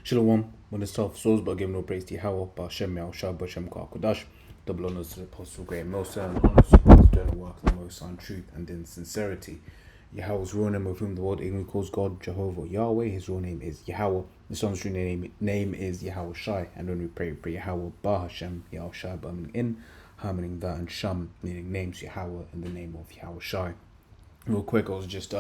Shalom, when it's tough souls, but give no praise to Yahweh, Ba'ashem, Yahushua, Ba'ashem, Kodash, double honors to the Apostle, great Mosa, and honors to God's doing the work of the Most on truth and in sincerity. Yahweh's real name, of whom the world ignorantly calls God, Jehovah, Yahweh, his real name is Yahweh, the Son's real name is Yahweh Shai, and when we pray Yahweh, Ba'ashem, Yahushua, Ba'amin in, harmoning that and Sham, meaning names Yahweh in the name of Yahweh Shai. Real quick, I was just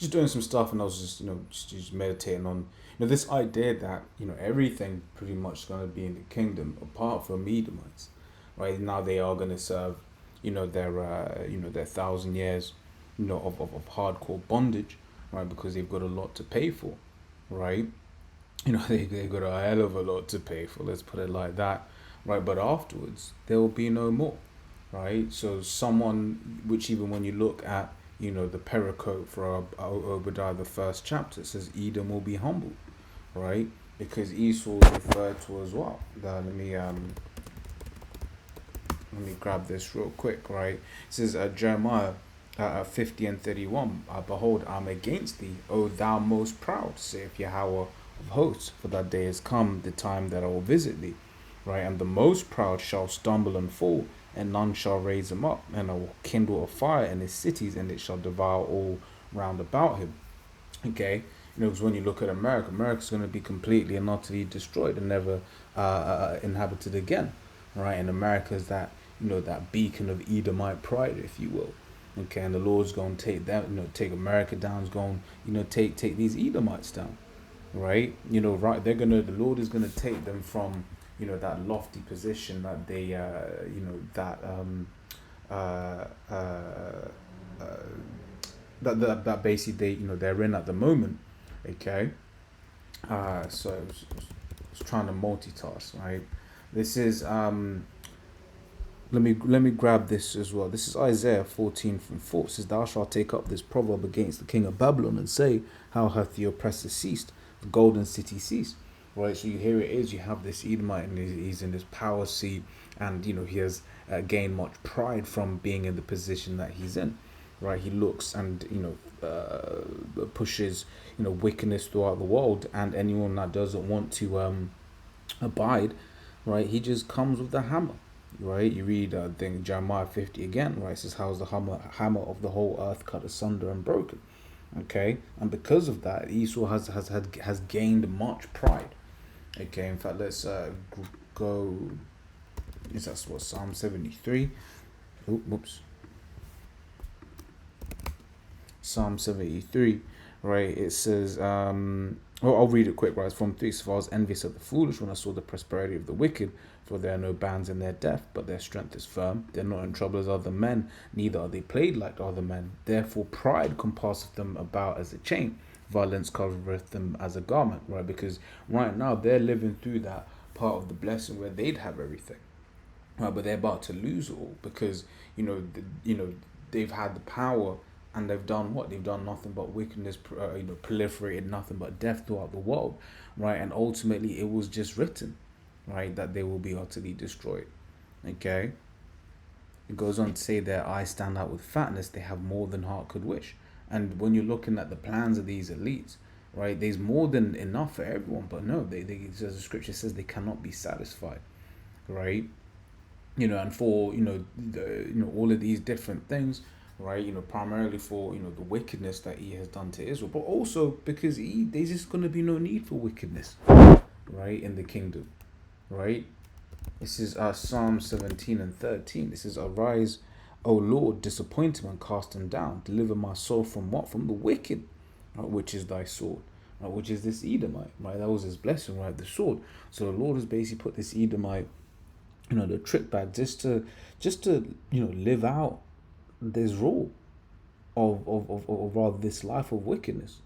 doing some stuff, and I was just meditating on this idea that everything pretty much is going to be in the kingdom apart from Edomites. Right now they are going to serve their 1,000 years of hardcore bondage, right, because they've got a lot to pay for, right. They got a hell of a lot to pay for, let's put it like that, right. But afterwards there will be no more, right. So someone which, even when you look at the pericope for Obadiah, the first chapter, it says Edom will be humbled, right? Because Esau is referred to as well. Let me grab this real quick, right? It says Jeremiah 50 and 31, behold, I'm against thee, O thou most proud, saith Yahweh of hosts, for that day is come, the time that I will visit thee, right? And the most proud shall stumble and fall, and none shall raise him up, and I will kindle a fire in his cities, and it shall devour all round about him. Okay, because when you look at America's going to be completely and utterly destroyed and never inhabited again, right? And America is that that beacon of Edomite pride, if you will. Okay, and the Lord's going to take them, take America down. Is going, take these Edomites down, right? Right? The Lord is going to take them from that lofty position that they that basically they're in at the moment. Okay, so I was trying to multitask, right? This is let me grab this as well. This is Isaiah 14:4. It says, thou shalt take up this proverb against the king of Babylon and say, how hath the oppressor ceased, the golden city ceased? Right, so here it is. You have this Edomite, and he's in this power seat, and he has gained much pride from being in the position that he's in. Right, he looks and pushes wickedness throughout the world, and anyone that doesn't want to abide, right, he just comes with the hammer. Right, you read Jeremiah 50 again. Right, it says, how's the hammer of the whole earth cut asunder and broken? Okay, and because of that, Esau has gained much pride. Okay, in fact, let's go. Is that what Psalm 73? Whoops. Psalm 73, right? It says, I'll read it quick, right? It's from 3. So I was envious of the foolish when I saw the prosperity of the wicked, for there are no bands in their death, but their strength is firm. They're not in trouble as other men, neither are they plagued like other men. Therefore pride compasseth them about as a chain, violence covereth them as a garment, right? Because right now they're living through that part of the blessing where they'd have everything, right? But they're about to lose it all because they've had the power, and they've done what? They've done nothing but wickedness, proliferated nothing but death throughout the world, right? And ultimately it was just written, right, that they will be utterly destroyed. Okay, it goes on to say, their eyes stand out with fatness, they have more than heart could wish. And when you're looking at the plans of these elites, right, there's more than enough for everyone, but no, they as the scripture says, they cannot be satisfied, right? And for all of these different things, right, primarily for the wickedness that he has done to Israel, but also because there's just going to be no need for wickedness, right, in the kingdom, right? This is Psalm 17 and 13. This is, arise, O Lord, disappoint him and cast him down. Deliver my soul from what? From the wicked, right, which is thy sword, right, which is this Edomite, right? That was his blessing, right? The sword. So the Lord has basically put this Edomite, the trick bag, just to live out this rule of rather this life of wickedness,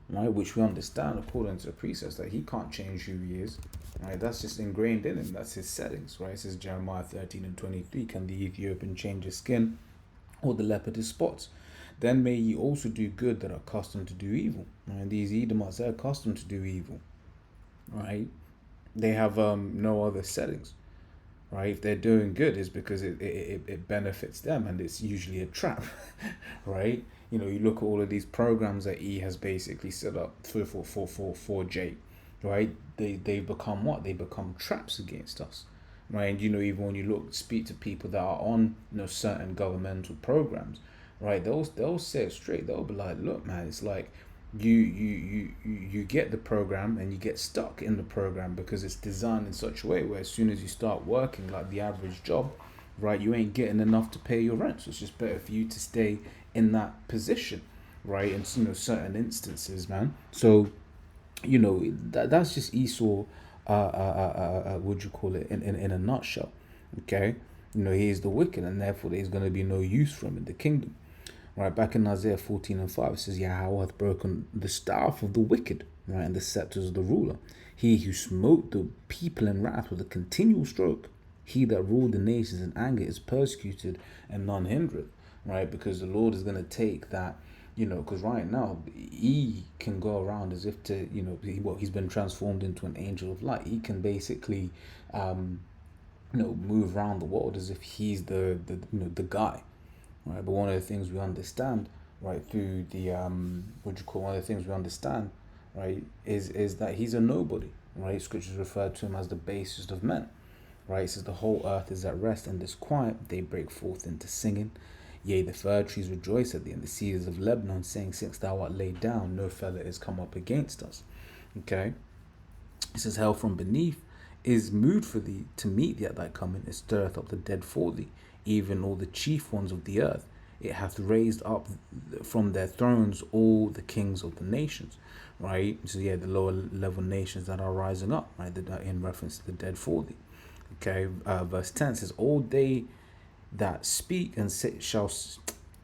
right? Which we understand according to the precepts that he can't change who he is, right? That's just ingrained in him. That's his settings, right? It says Jeremiah 13 and 23, can the Ethiopian change his skin, or the leopard his spots? Then may ye also do good that are accustomed to do evil. Right? These Edomites are accustomed to do evil, right? They have no other settings, right? If they're doing good, is because it benefits them, and it's usually a trap, right? You look at all of these programs that he has basically set up for J, right? They become what? They become traps against us, right? And even when you speak to people that are on certain governmental programs, right? They'll say it straight. They'll be like, look, man, it's like you get the program and you get stuck in the program because it's designed in such a way where as soon as you start working like the average job, right, you ain't getting enough to pay your rent. So it's just better for you to stay in that position, right? In certain instances, man. So that's just Esau. Would you call it in a nutshell? Okay, he is the wicked, and therefore there's going to be no use for him in the kingdom. Right, back in Isaiah 14:5, it says, Yahweh hath broken the staff of the wicked, right, and the scepters of the ruler. He who smote the people in wrath with a continual stroke, he that ruled the nations in anger is persecuted, and none hindereth, right? Because the Lord is going to take that, because right now he can go around as if to, he's been transformed into an angel of light. He can basically, move around the world as if he's the guy, right? But one of the things we understand, right, through the one of the things we understand, right, is that he's a nobody, right? Scriptures refer to him as the basest of men, right? It says the whole earth is at rest and is quiet. They break forth into singing. Yea, the fir trees rejoice at thee, and the cedars of Lebanon, saying, since thou art laid down, no fellow is come up against us. Okay. It says, hell from beneath is moved for thee to meet thee at thy coming. It stirreth up the dead for thee, even all the chief ones of the earth. It hath raised up from their thrones all the kings of the nations, right? So yeah, the lower level nations that are rising up, right? In reference to the dead for thee. Okay, verse 10 says, all they that speak and say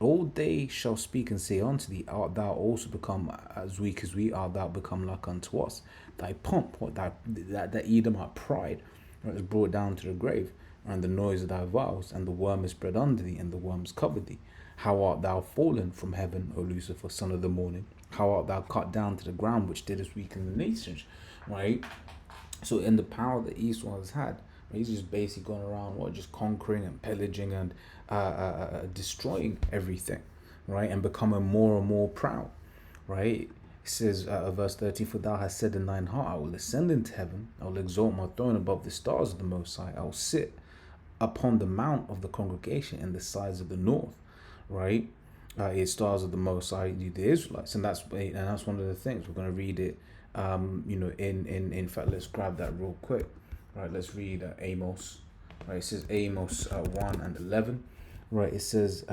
all they shall speak and say unto thee, art thou also become as weak as we? Art thou become like unto us? Thy pomp, what that Edomite pride, right, is brought down to the grave, and the noise of thy vows, and the worm is spread under thee, and the worms cover thee. How art thou fallen from heaven, O Lucifer, son of the morning? How art thou cut down to the ground, which didst weaken the nations? Right? So in the power that Esau has had, he's just basically going around just conquering and pillaging and destroying everything, right? And becoming more and more proud, right? It says, verse 13, for thou hast said in thine heart, I will ascend into heaven, I will exalt my throne above the stars of the Most High, I will sit upon the mount of the congregation in the sides of the north, right? It stars of the Most High, the Israelites, and that's one of the things we're going to read it. In fact, let's grab that real quick. Right, let's read Amos. Right, it says Amos 1 and 11. Right, it says,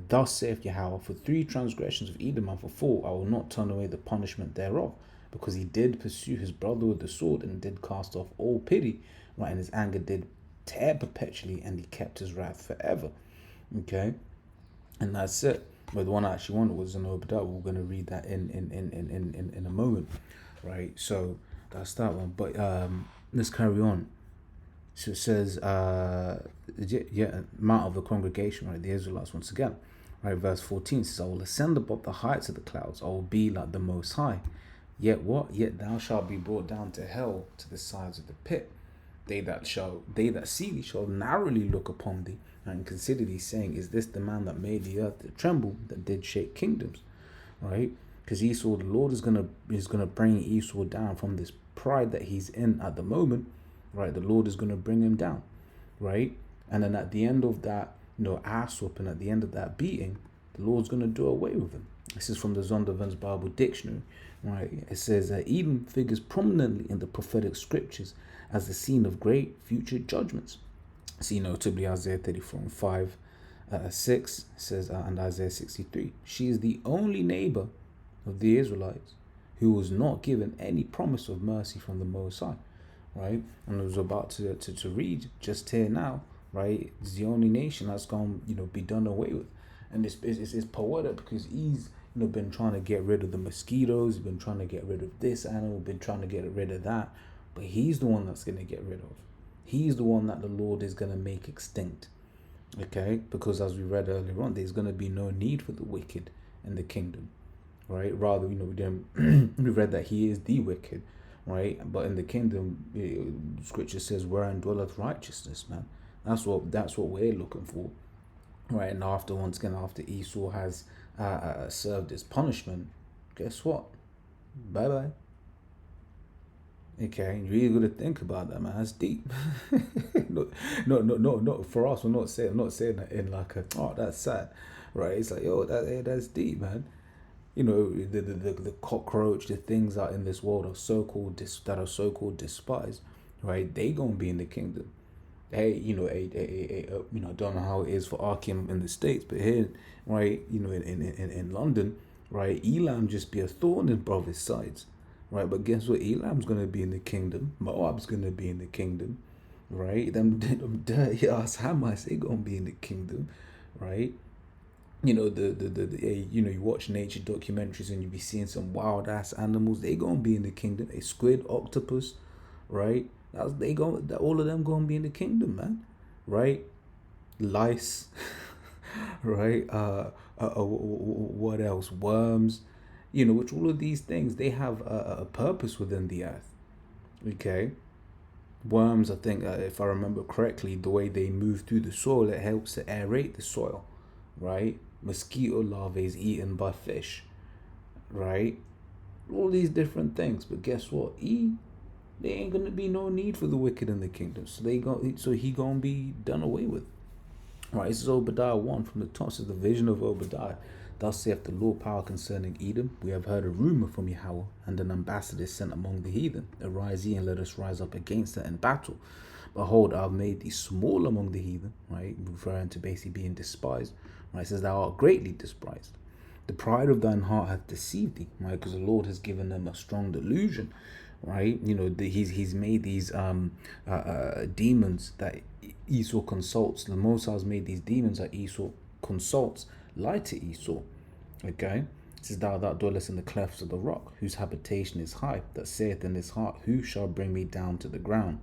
thus saith Yahweh, for 3 transgressions of Edom and for 4, I will not turn away the punishment thereof, because he did pursue his brother with the sword and did cast off all pity, right, and his anger did tear perpetually, and he kept his wrath forever. Okay, and that's it. But the one I actually wanted was an Obadiah. We're going to read that in a moment, right? So that's that one. But let's carry on. So it says, mount of the congregation, right? The Israelites once again, right? Verse 14 says, I will ascend above the heights of the clouds. I will be like the Most High. Yet what? Yet thou shalt be brought down to hell, to the sides of the pit. They that see thee shall narrowly look upon thee and consider thee, saying, is this the man that made the earth to tremble, that did shake kingdoms? Right? Because Esau, the Lord is gonna bring Esau down from this pride that he's in at the moment. Right? The Lord is gonna bring him down. Right? And then at the end of that, ass whooping, at the end of that beating, the Lord's gonna do away with him. This is from the Zondervan's Bible Dictionary. Right? It says Edom figures prominently in the prophetic scriptures as the scene of great future judgments. See notably Isaiah 34:5, 6 says, and Isaiah 63. She is the only neighbor of the Israelites who was not given any promise of mercy from the Most High, right? And I was about to read just here now, right? It's the only nation that's going to be done away with. And it's poetic because he's been trying to get rid of the mosquitoes, been trying to get rid of this animal, been trying to get rid of that, but he's the one that's going to get rid of. He's the one that the Lord is going to make extinct. Okay? Because as we read earlier on, there's going to be no need for the wicked in the kingdom. Right? Rather, we read that he is the wicked. Right? But in the kingdom, scripture says, wherein dwelleth righteousness, man. That's what we're looking for. Right? And after Esau has served his punishment, guess what? Bye bye. Okay, you really got to think about that, man. That's deep. no, no. For us, I'm not saying that in like a, oh, that's sad, right? It's like, yo, that's deep, man. You know, the cockroach, the things that in this world are so called that are so called despised, right? They gonna be in the kingdom. Hey, you know, I don't know how it is for Arkham in the States, but here, right, you know, in London, right, Elam just be a thorn in brothers' sides, right? But guess what? Elam's gonna be in the kingdom. Moab's gonna be in the kingdom, right? Them dirty ass Hamas, they gonna be in the kingdom, right? You know you know, you watch nature documentaries and you be seeing some wild ass animals. They gonna be in the kingdom. A squid, octopus, right? All of them gonna be in the kingdom, man, right? Lice, right? What else? Worms, you know, which all of these things they have a purpose within the earth. Okay, worms. I think if I remember correctly, the way they move through the soil, it helps to aerate the soil, right? Mosquito larvae is eaten by fish, right? All these different things. But guess what? There ain't gonna be no need for the wicked in the kingdom. So he gonna be done away with. Right, this is Obadiah 1 from the top. Says the vision of Obadiah. Thus saith the Lord power concerning Edom. We have heard a rumor from Yahweh, and an ambassador is sent among the heathen. Arise ye and let us rise up against her in battle. Behold, I have made thee small among the heathen, right? Referring to basically being despised. Right, it says thou art greatly despised. The pride of thine heart hath deceived thee, right? Because the Lord has given them a strong delusion, right? You know, he's made these demons that Esau consults. The Most High has made these demons that Esau consults lie to Esau. Okay, it says thou that dwellest in the clefts of the rock, whose habitation is high, that saith in his heart, who shall bring me down to the ground?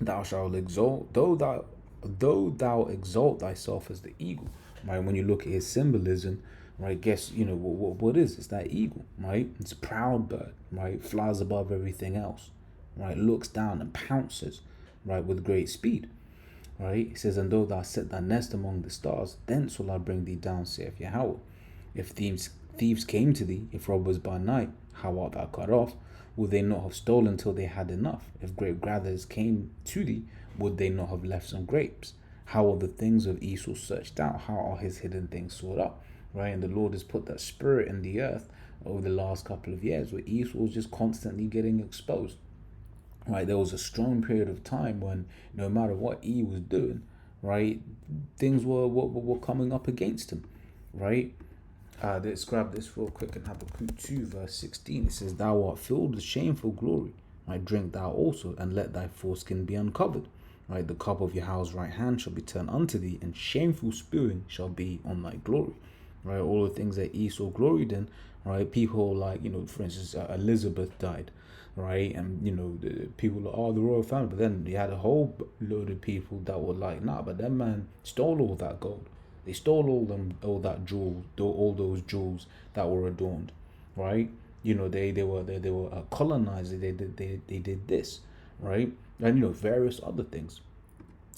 Thou shalt exalt, though thou exalt thyself as the eagle, right? When you look at his symbolism, right, guess, you know, what is it's that eagle, right? It's a proud bird, right? Flies above everything else, right? Looks down and pounces, right, with great speed, right? It says, and though thou set thy nest among the stars, thence will I bring thee down, saith Yahweh. If thieves came to thee, if robbers by night, how art thou cut off? Would they not have stolen till they had enough? If grape gatherers came to thee, would they not have left some grapes? How are the things of Esau searched out? How are his hidden things sought up? Right? And the Lord has put that spirit in the earth over the last couple of years where Esau was just constantly getting exposed. Right? There was a strong period of time when no matter what E was doing, right, things were coming up against him. Right? Let's grab this real quick in Habakkuk 2, verse 16. It says, thou art filled with shameful glory. Right, drink thou also, and let thy foreskin be uncovered. Right, the cup of Yahweh's right hand shall be turned unto thee, and shameful spewing shall be on thy glory. Right, all the things that Esau gloried in, right, people like, you know, for instance, Elizabeth died, right, and, you know, the people, oh, the royal family, but then you had a whole load of people that were like, nah, but that man stole all that gold. They stole all that jewel, all those jewels that were adorned, right? You know, they were colonized. They did this, right? And you know, various other things.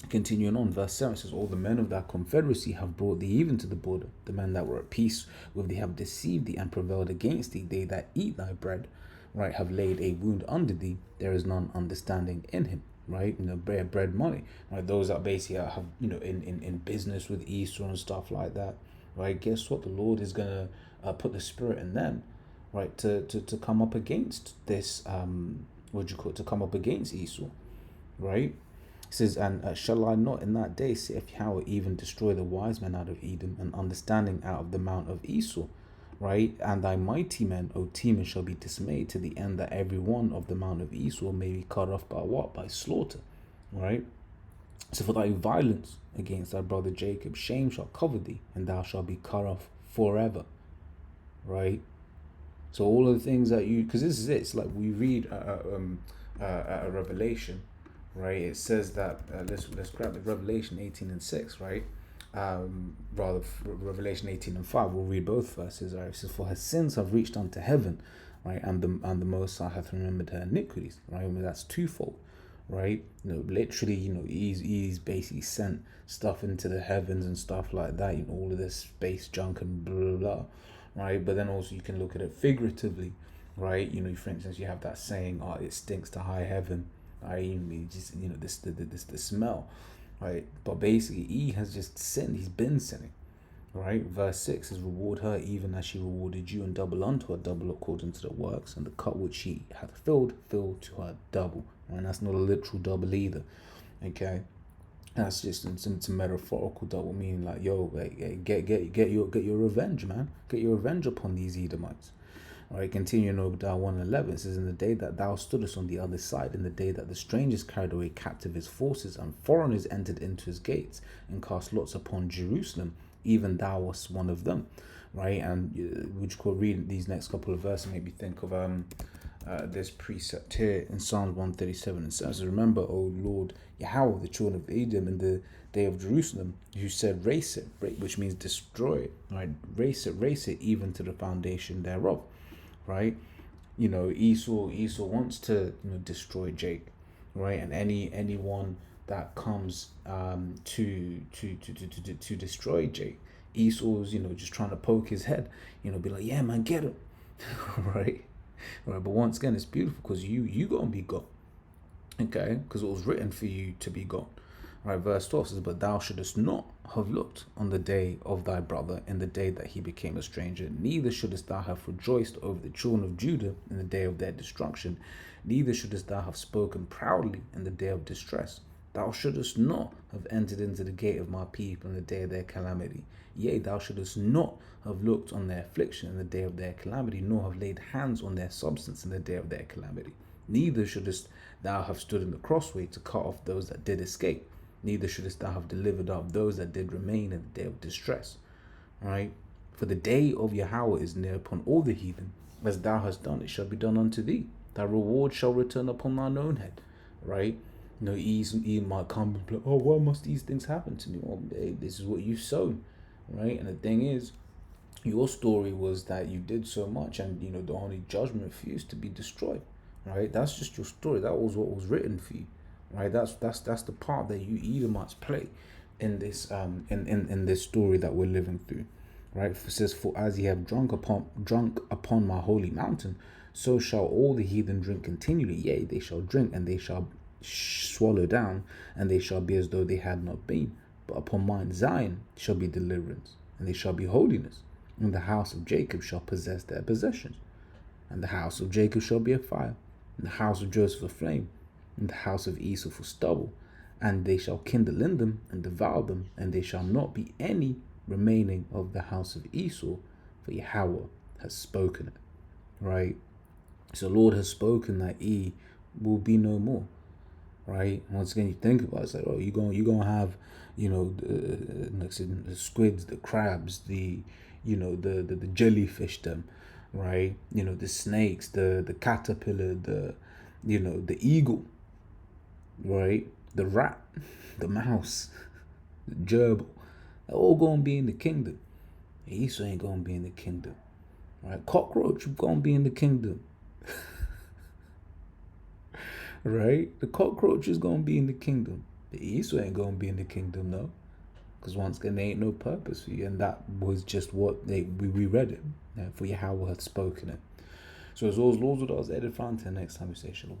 Continuing on, verse 7 says, all the men of that confederacy have brought thee even to the border. The men that were at peace with thee have deceived thee and prevailed against thee. They that eat thy bread, right, have laid a wound under thee. There is none understanding in him. Right, you know, bread money, right? Those that basically have, you know, in business with Esau and stuff like that, right? Guess what? The Lord is gonna put the spirit in them, right, to come up against this, what do you call it? To come up against Esau, right? It says, and shall I not in that day, saith Yahweh, even destroy the wise men out of Edom, and understanding out of the mount of Esau, right? And thy mighty men, O Teman, shall be dismayed, to the end that every one of the mount of Esau may be cut off by what? By slaughter, right? So for thy violence against thy brother Jacob, shame shall cover thee, and thou shalt be cut off forever, right? So all of the things that you, because this is it, it's like we read a Revelation, right? It says that let's grab the Revelation 18 and 6, right? Rather Revelation 18 and 5. We'll read both verses. Right? It says, for her sins have reached unto heaven, right? And the Most High hath remembered her iniquities, right? I mean, that's twofold, right? You know, literally, you know, he's basically sent stuff into the heavens and stuff like that. You know, all of this space junk and blah blah blah, right? But then also you can look at it figuratively, right? You know, for instance, you have that saying, "Oh, it stinks to high heaven." Right? You mean just the smell, right? But basically, E has just sinned. He's been sinning, right? Verse 6 is reward her even as she rewarded you, and double unto her double according to the works, and the cup which she hath filled, fill to her double. And that's not a literal double either. Okay. That's just some metaphorical double meaning, like, yo, like, get your revenge, man. Get your revenge upon these Edomites. All right, continuing Obadiah 1:11, it says, "In the day that thou stoodest on the other side, in the day that the strangers carried away captive his forces, and foreigners entered into his gates, and cast lots upon Jerusalem, even thou wast one of them." Right, and which could read these next couple of verses make me think of this precept here in Psalms 137. It says, "Remember, O Lord Yahweh, the children of Edom in the day of Jerusalem, who said, race it," which means destroy it, right? Race it, even to the foundation thereof." Right, you know, Esau wants to, you know, destroy Jake, right? And anyone that comes to destroy Jake, Esau's, you know, just trying to poke his head, you know, be like, "Yeah, man, get him." Right, right. But once again, it's beautiful because you gonna be God, okay? Because it was written for you to be God. Right, verse 12 says, "But thou shouldest not have looked on the day of thy brother in the day that he became a stranger, neither shouldest thou have rejoiced over the children of Judah in the day of their destruction, neither shouldest thou have spoken proudly in the day of distress. Thou shouldest not have entered into the gate of my people in the day of their calamity. Yea, thou shouldest not have looked on their affliction in the day of their calamity, nor have laid hands on their substance in the day of their calamity. Neither shouldest thou have stood in the crossway to cut off those that did escape. Neither shouldest thou have delivered up those that did remain in the day of distress." Right? "For the day of Yahweh is near upon all the heathen. As thou hast done, it shall be done unto thee. Thy reward shall return upon thine own head." Right? You know, Ian might come and be like, "Oh, why must these things happen to me?" Well, hey, this is what you've sown. Right? And the thing is, your story was that you did so much, and, you know, the only judgment for you is to be destroyed. Right? That's just your story. That was what was written for you. Right, that's the part that you Edomites play in this in this story that we're living through. Right, it says, "For as ye have drunk upon my holy mountain, so shall all the heathen drink continually. Yea, they shall drink, and they shall swallow down, and they shall be as though they had not been. But upon Mount Zion shall be deliverance, and they shall be holiness, and the house of Jacob shall possess their possessions, and the house of Jacob shall be a fire, and the house of Joseph a flame, and the house of Esau for stubble, and they shall kindle in them and devour them, and there shall not be any remaining of the house of Esau, for Yahweh has spoken it." Right? So the Lord has spoken that he will be no more. Right? Once again, you think about it, it's like, oh, you're gonna have, you know, the squids, the crabs, the jellyfish, them, right? You know, the snakes, the caterpillar, the eagle, right? The rat, the mouse, the gerbil, they're all gonna be in the kingdom. Esau ain't gonna be in the kingdom. Right? Cockroach gonna be in the kingdom. Right? The cockroach is gonna be in the kingdom. The Esau ain't gonna be in the kingdom, though. Because once again, there ain't no purpose for you. And that was just what we read it. For Yahweh hath spoken it. So as always, Lord, with us, edifying. Until next time we say shalom.